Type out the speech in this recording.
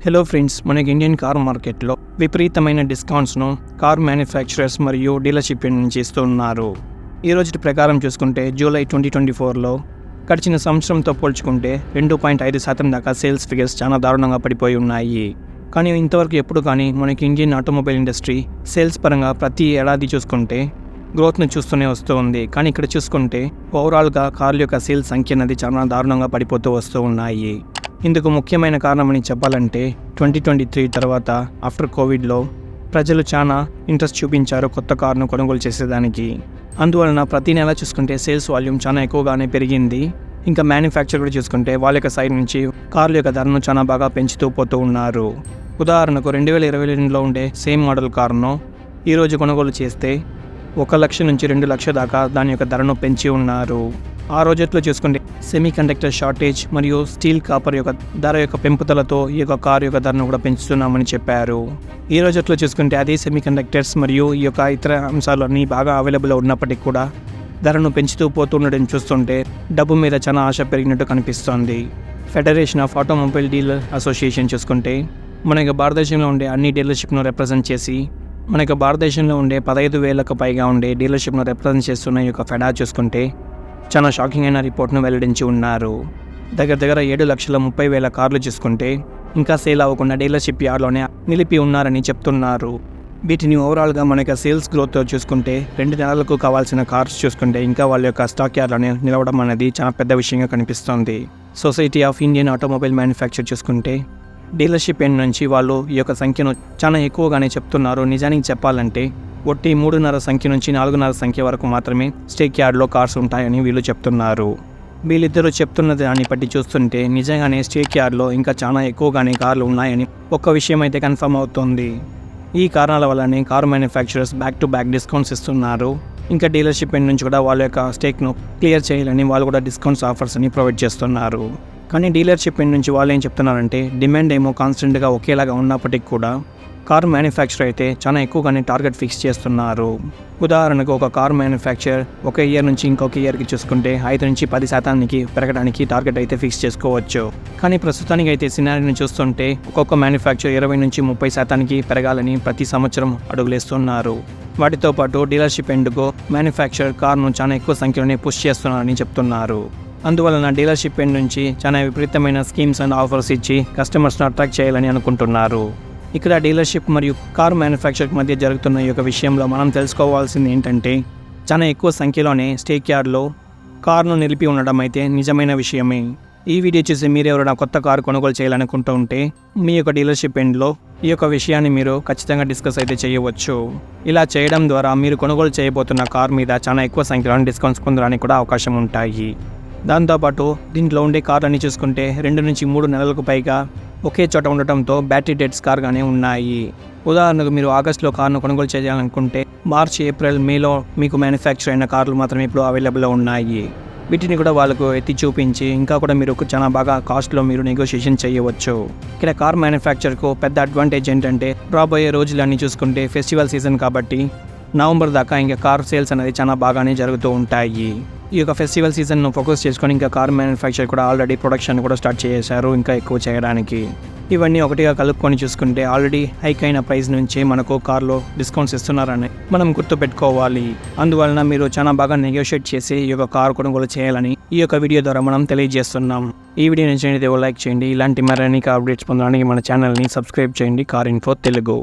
Hello friends, మనకి Indian car మార్కెట్లో విపరీతమైన డిస్కౌంట్స్ను కార్ మ్యానుఫ్యాక్చరర్స్ మరియు డీలర్షిప్ నుంచి ఇస్తున్నారు. ఈ రోజు ప్రకారం చూసుకుంటే జూలై 2024లో గడిచిన సంవత్సరంతో పోల్చుకుంటే 2.5% దాకా సేల్స్ ఫిగర్స్ చాలా దారుణంగా పడిపోయి ఉన్నాయి. కానీ ఇంతవరకు ఎప్పుడు కానీ మనకి ఇండియన్ ఆటోమొబైల్ ఇండస్ట్రీ సేల్స్ పరంగా ప్రతి ఏడాది చూసుకుంటే గ్రోత్ను చూస్తూనే వస్తూ ఉంది. కానీ ఇక్కడ చూసుకుంటే ఓవరాల్గా కార్ల యొక్క సేల్స్ సంఖ్య అనేది చాలా దారుణంగా పడిపోతూ వస్తూ ఉన్నాయి. ఇందుకు ముఖ్యమైన కారణమని చెప్పాలంటే 2023 తర్వాత ఆఫ్టర్ కోవిడ్లో ప్రజలు చాలా ఇంట్రెస్ట్ చూపించారు కొత్త కారును కొనుగోలు చేసేదానికి. అందువలన ప్రతి నెల చూసుకుంటే సేల్స్ వాల్యూమ్ చాలా ఎక్కువగానే పెరిగింది. ఇంకా మ్యానుఫ్యాక్చర్ కూడా చూసుకుంటే వాళ్ళ యొక్క సైడ్ నుంచి కార్ల యొక్క ధరను చాలా బాగా పెంచుతూ పోతూ ఉన్నారు. ఉదాహరణకు 2022లో ఉండే సేమ్ మోడల్ కారును ఈరోజు కొనుగోలు చేస్తే 1 లక్ష నుంచి 2 లక్షల దాకా దాని యొక్క ధరను పెంచి ఉన్నారు. ఆ రోజుల్లో చూసుకుంటే సెమీ కండక్టర్ షార్టేజ్ మరియు స్టీల్ కాపర్ యొక్క ధర యొక్క పెంపుదలతో ఈ యొక్క కారు యొక్క ధరను కూడా పెంచుతున్నామని చెప్పారు. ఈ రోజుల్లో చూసుకుంటే అదే సెమీ కండక్టర్స్ మరియు ఈ యొక్క ఇతర అంశాలు అన్నీ బాగా అవైలబుల్ ఉన్నప్పటికీ కూడా ధరను పెంచుతూ పోతుండడం చూస్తుంటే డబ్బు మీద చాలా ఆశ పెరిగినట్టు కనిపిస్తోంది. Federation of automobile dealer association చూసుకుంటే మనకి భారతదేశంలో ఉండే అన్ని డీలర్షిప్ను రిప్రజెంట్ చేసి మనకి భారతదేశంలో ఉండే 15,000కు పైగా ఉండే డీలర్షిప్ను రిప్రజెంట్ చేస్తున్న ఈ యొక్క ఫెడా చూసుకుంటే చాలా షాకింగ్ అయిన రిపోర్ట్ను వెల్లడించి ఉన్నారు. దగ్గర 7,30,000 కార్లు చూసుకుంటే ఇంకా సేల్ అవ్వకుండా డీలర్షిప్ యార్డ్లోనే నిలిపి ఉన్నారని చెప్తున్నారు. వీటిని ఓవరాల్గా మనకి సేల్స్ గ్రోత్ చూసుకుంటే 2 నెలలకు కావాల్సిన కార్స్ చూసుకుంటే ఇంకా వాళ్ళ యొక్క స్టాక్ యార్డ్లోనే నిలవడం అనేది చాలా పెద్ద విషయంగా కనిపిస్తోంది. Society of Indian automobile manufacture చూసుకుంటే డీలర్షిప్ ఎండ్ నుంచి వాళ్ళు ఈ యొక్క సంఖ్యను చాలా ఎక్కువగానే చెప్తున్నారు. నిజానికి చెప్పాలంటే ఒట్టి 3.5 సంఖ్య నుంచి 4.5 సంఖ్య వరకు మాత్రమే స్టేక్ యార్డ్లో కార్స్ ఉంటాయని వీళ్ళు చెప్తున్నారు. వీళ్ళిద్దరూ చెప్తున్న దాన్ని బట్టి చూస్తుంటే నిజంగానే స్టేక్ యార్డ్లో ఇంకా చాలా ఎక్కువగానే కార్లు ఉన్నాయని ఒక్క విషయం అయితే కన్ఫర్మ్ అవుతుంది. ఈ కారణాల వల్లనే car manufacturers back to back discounts ఇస్తున్నారు. ఇంకా డీలర్షిప్ ఎండ్ నుంచి కూడా వాళ్ళ యొక్క స్టేక్ను క్లియర్ చేయాలని వాళ్ళు కూడా డిస్కౌంట్స్ ఆఫర్స్ అని ప్రొవైడ్ చేస్తున్నారు. కానీ డీలర్షిప్ ఎండ్ నుంచి వాళ్ళు ఏం చెప్తున్నారంటే డిమాండ్ ఏమో కాన్స్టెంట్గా ఒకేలాగా ఉన్నప్పటికీ కూడా కార్ మ్యానుఫ్యాక్చర్ అయితే చాలా ఎక్కువగానే టార్గెట్ ఫిక్స్ చేస్తున్నారు. ఉదాహరణకు ఒక కార్ మ్యానుఫ్యాక్చర్ ఒక ఇయర్ నుంచి ఇంకొక ఇయర్కి చూసుకుంటే 5 నుంచి 10% పెరగడానికి టార్గెట్ అయితే ఫిక్స్ చేసుకోవచ్చు. కానీ ప్రస్తుతానికి అయితే సినారీని చూస్తుంటే ఒక్కొక్క మ్యానుఫ్యాక్చర్ 20 నుంచి 30% పెరగాలని ప్రతి సంవత్సరం అడుగులేస్తున్నారు. వాటితో పాటు డీలర్షిప్ ఎండ్కు మ్యానుఫ్యాక్చర్ కార్ను చాలా ఎక్కువ సంఖ్యలోనే పుష్ చేస్తున్నారని చెప్తున్నారు. అందువలన డీలర్షిప్ ఎండ్ నుంచి చాలా విపరీతమైన స్కీమ్స్ అండ్ ఆఫర్స్ ఇచ్చి కస్టమర్స్ను అట్రాక్ట్ చేయాలని అనుకుంటున్నారు. ఇక్కడ డీలర్షిప్ మరియు కార్ మ్యానుఫ్యాక్చర్ మధ్య జరుగుతున్న ఈ యొక్క విషయంలో మనం తెలుసుకోవాల్సింది ఏంటంటే చాలా ఎక్కువ సంఖ్యలోనే స్టేక్ యార్డ్లో కార్ను నిలిపి ఉండడం అయితే నిజమైన విషయమే. ఈ వీడియో చూసి మీరు ఎవరైనా కొత్త కారు కొనుగోలు చేయాలనుకుంటూ ఉంటే మీ యొక్క డీలర్షిప్ ఎండ్లో ఈ యొక్క విషయాన్ని మీరు ఖచ్చితంగా డిస్కస్ అయితే చేయవచ్చు. ఇలా చేయడం ద్వారా మీరు కొనుగోలు చేయబోతున్న కార్ మీద చాలా ఎక్కువ సంఖ్యలో డిస్కౌంట్స్ పొందడానికి కూడా అవకాశం ఉంటాయి. దాంతోపాటు దీంట్లో ఉండే కార్లని చూసుకుంటే 2 నుంచి 3 నెలలకు పైగా ఒకే చోట ఉండటంతో బ్యాటరీ డెడ్స్ కార్గానే ఉన్నాయి. ఉదాహరణకు మీరు ఆగస్టులో కార్ను కొనుగోలు చేయాలనుకుంటే మార్చ్, ఏప్రిల్, మేలో మీకు మ్యానుఫ్యాక్చర్ అయిన కార్లు మాత్రమే ఇప్పుడు అవైలబుల్లో ఉన్నాయి. వీటిని కూడా వాళ్ళకు ఎత్తి చూపించి ఇంకా కూడా మీరు చాలా బాగా కాస్ట్లో మీరు నెగోషియేషన్ చేయవచ్చు. ఇక్కడ కార్ మ్యానుఫ్యాక్చర్కు పెద్ద అడ్వాంటేజ్ ఏంటంటే రాబోయే రోజులన్నీ చూసుకుంటే ఫెస్టివల్ సీజన్ కాబట్టి నవంబర్ దాకా ఇంకా కార్ సేల్స్ అనేది చాలా బాగానే జరుగుతూ ఉంటాయి. ఈ యొక్క ఫెస్టివల్ సీజన్ను ఫోకస్ చేసుకొని ఇంకా కార్ మ్యానుఫ్యాక్చర్ కూడా ఆల్రెడీ ప్రొడక్షన్ కూడా స్టార్ట్ చేశారు ఇంకా ఎక్కువ చేయడానికి. ఇవన్నీ ఒకటిగా కలుపుకొని చూసుకుంటే ఆల్రెడీ హైక్ అయిన ప్రైస్ నుంచి మనకు కార్లో డిస్కౌంట్స్ ఇస్తున్నారని మనం గుర్తుపెట్టుకోవాలి. అందువలన మీరు చాలా బాగా నెగోషియేట్ చేసి ఈ యొక్క కార్ కొనుగోలు చేయాలని ఈ యొక్క వీడియో ద్వారా మనం తెలియజేస్తున్నాం. ఈ వీడియో నచ్చినట్లయితే లైక్ చేయండి. ఇలాంటి మరిన్ని అప్డేట్స్ పొందడానికి మన ఛానల్ని సబ్స్క్రైబ్ చేయండి. Car info Telugu.